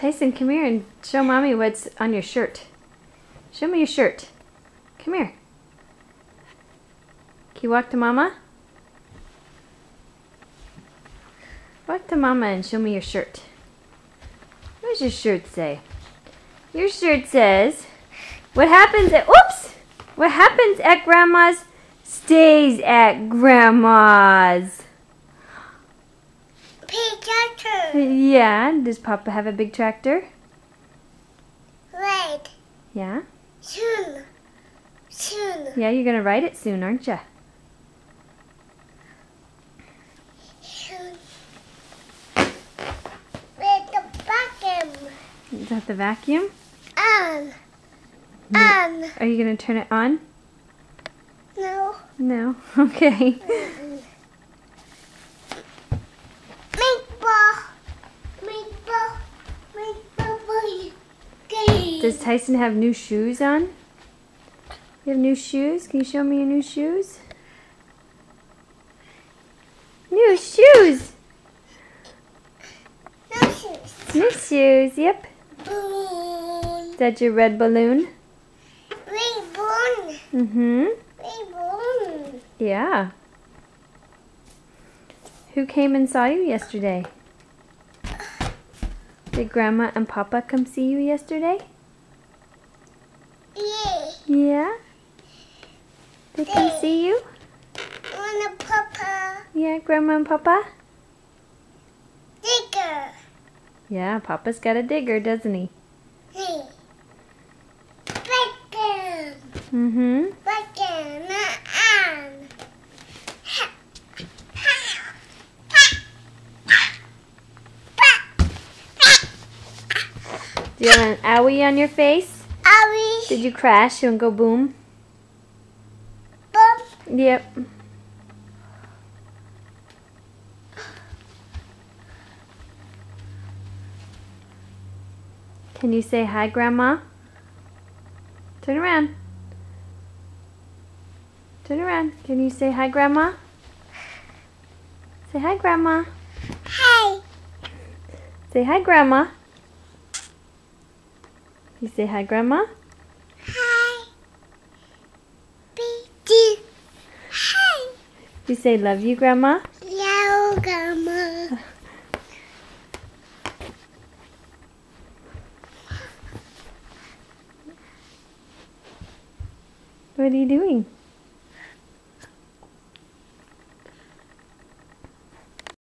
Tyson, come here and show Mommy what's on your shirt. Show me your shirt. Come here. Can you walk to Mama? Walk to Mama and show me your shirt. What does your shirt say? Your shirt says, what happens at, oops! What happens at Grandma's stays at Grandma's. Big tractor. Yeah, does Papa have a big tractor? Right. Yeah? Soon. Soon. Yeah, you're gonna ride it soon, aren't you? Soon. With the vacuum. Is that the vacuum? On. Are you gonna turn it on? No. No. Okay. Does Tyson have new shoes on? You have new shoes? Can you show me your new shoes? New shoes! No shoes. New shoes, yep. Balloon. Is that your red balloon? Ribbon. Mm-hmm. Ribbon. Yeah. Who came and saw you yesterday? Did Grandma and Papa come see you yesterday? Yeah. Yeah? They come see you? On a papa. Yeah, Grandma and Papa? Digger. Yeah, Papa's got a digger, doesn't he? Hey. Bacon. Mm-hmm. Bacon. Do you have an owie on your face? Owie. Did you crash and go boom? Boom. Yep. Can you say hi, Grandma? Turn around. Turn around. Can you say hi, Grandma? Say hi, Grandma. Hey. Say hi, Grandma. You say hi, Grandma? Hi. B-D. Hi. You say love you, Grandma?